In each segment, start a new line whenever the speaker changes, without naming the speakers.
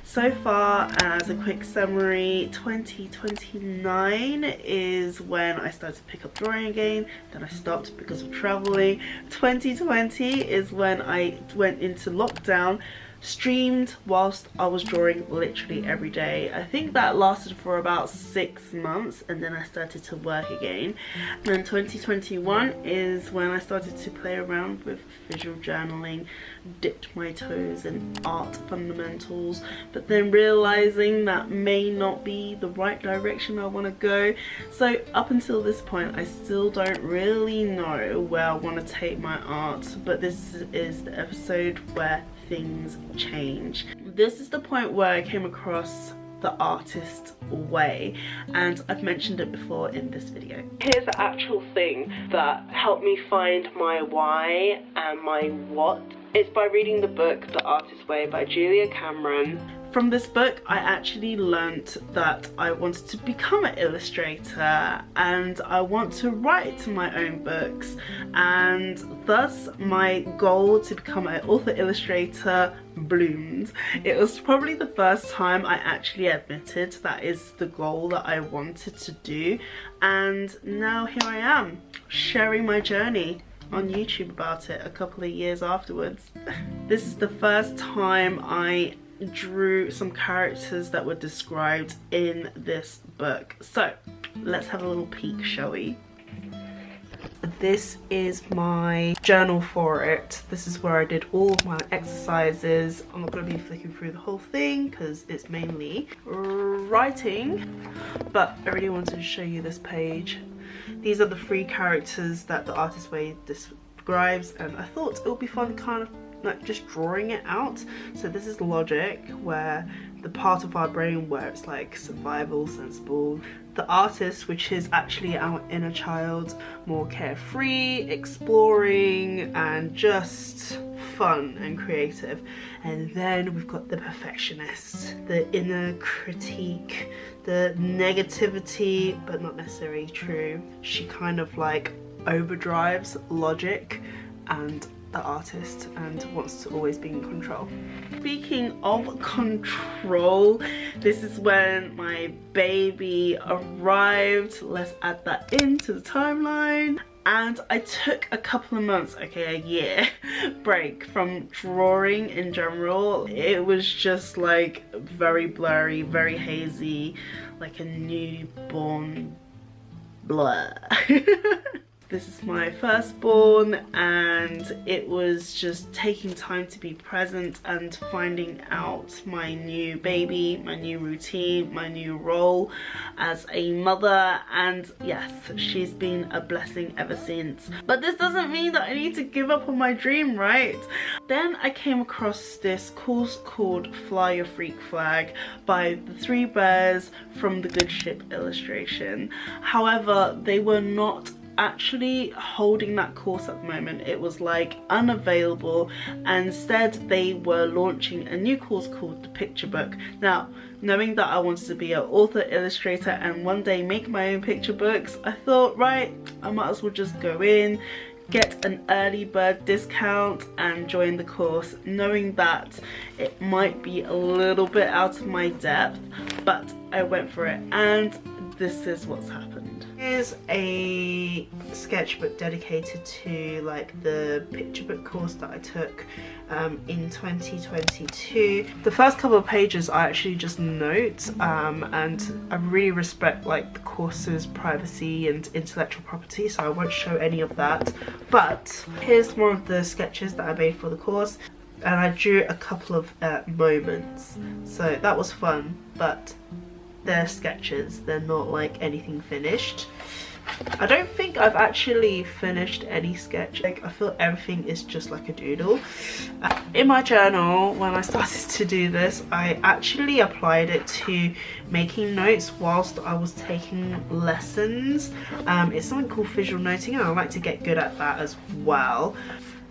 So far, as a quick summary, 2029 is when I started to pick up drawing again, then I stopped because of traveling. 2020 is when I went into lockdown, streamed whilst I was drawing literally every day. I think that lasted for about 6 months, and then I started to work again. And 2021 is when I started to play around with visual journaling, dipped my toes in art fundamentals, but then realizing that may not be the right direction I want to go. So up until this point, I still don't really know where I want to take my art, but this is the episode where things change. This is the point where I came across the artist way, and I've mentioned it before in this video. Here's the actual thing that helped me find my why and my what. It's by reading the book The Artist Way by Julia Cameron. From this book, I actually learnt that I wanted to become an illustrator and I want to write my own books, and thus my goal to become an author illustrator bloomed. It was probably the first time I actually admitted that is the goal that I wanted to do, and now here I am sharing my journey on YouTube about it a couple of years afterwards. This is the first time I drew some characters that were described in this book. So let's have a little peek, shall we? This is my journal for it. This is where I did all of my exercises. I'm not going to be flicking through the whole thing because it's mainly writing, but I really wanted to show you this page. These are the 3 characters that The Artist Way describes, and I thought it would be fun kind of like just drawing it out. So this is logic, where the part of our brain where it's like survival, sensible. The artist, which is actually our inner child, more carefree, exploring, and just fun and creative. And then we've got the perfectionist, the inner critique, the negativity, but not necessarily true. She kind of like overdrives logic and the artist and wants to always be in control. Speaking of control, this is when my baby arrived. Let's add that into the timeline. And I took a couple of months, okay, a year break from drawing in general. It was just like very blurry, very hazy, like a newborn blur. This is my firstborn, and it was just taking time to be present and finding out my new baby, my new routine, my new role as a mother. And yes, she's been a blessing ever since. But this doesn't mean that I need to give up on my dream, right? Then I came across this course called Fly Your Freak Flag by the 3 bears from the Good Ship illustration. However, they were not actually holding that course at the moment. It was like unavailable, and instead they were launching a new course called the Picture Book. Now, knowing that I wanted to be an author illustrator and one day make my own picture books, I thought, right, I might as well just go in, get an early bird discount and join the course, knowing that it might be a little bit out of my depth, but I went for it, and this is what's happened. Here's a sketchbook dedicated to like the picture book course that I took in 2022. The first couple of pages are actually just notes, and I really respect like the course's privacy and intellectual property, so I won't show any of that. But here's more of the sketches that I made for the course, and I drew a couple of moments, so that was fun. But they're sketches, they're not like anything finished. I don't think I've actually finished any sketch. Like, I feel everything is just like a doodle. In my journal, when I started to do this, I actually applied it to making notes whilst I was taking lessons. It's something called visual noting, and I like to get good at that as well.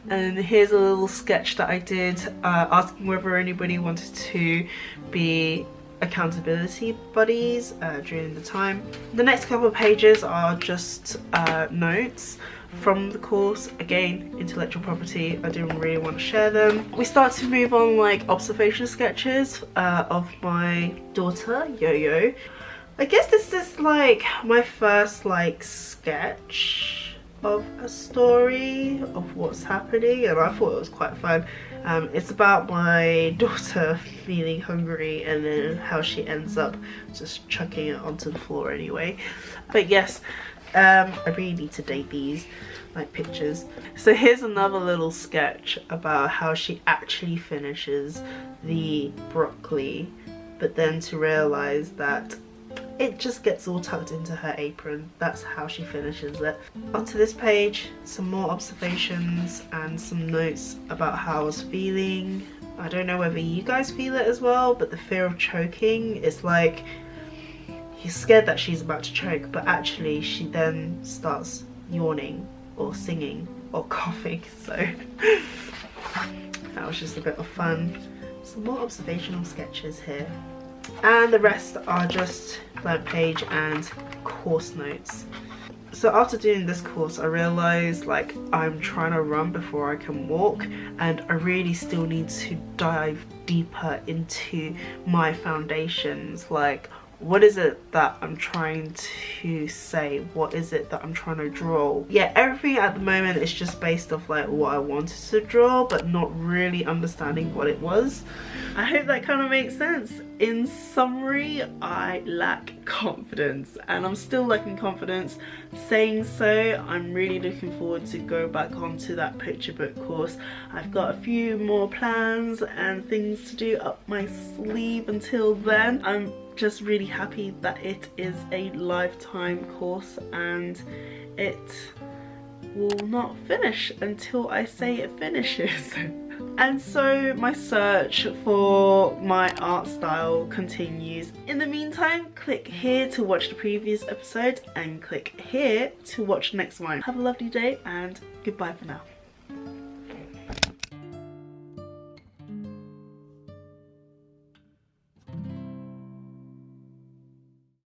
And here's a little sketch that I did asking whether anybody wanted to be accountability buddies during the time. The next couple of pages are just notes from the course. Again, intellectual property, I didn't really want to share them. We start to move on like observation sketches of my daughter, Yo-Yo. I guess this is like my first like sketch of a story of what's happening, and I thought it was quite fun. It's about my daughter feeling hungry and then how she ends up just chucking it onto the floor anyway. But yes, I really need to date these like pictures. So here's another little sketch about how she actually finishes the broccoli, but then to realize that it just gets all tucked into her apron. That's how she finishes it. Onto this page, some more observations and some notes about how I was feeling. I don't know whether you guys feel it as well, but the fear of choking is like, you're scared that she's about to choke, but actually she then starts yawning or singing or coughing. So that was just a bit of fun. Some more observational sketches here. And the rest are just blank page and course notes. So after doing this course, I realized like I'm trying to run before I can walk, and I really still need to dive deeper into my foundations. Like, what is it that I'm trying to say? What is it that I'm trying to draw? Yeah, everything at the moment is just based off like what I wanted to draw, but not really understanding what it was. I hope that kind of makes sense. In summary, I lack confidence, and I'm still lacking confidence. Saying so, I'm really looking forward to go back onto that picture book course. I've got a few more plans and things to do up my sleeve until then. I'm just really happy that it is a lifetime course and it will not finish until I say it finishes. And so my search for my art style continues. In the meantime, click here to watch the previous episode and click here to watch the next one. Have a lovely day and goodbye for now.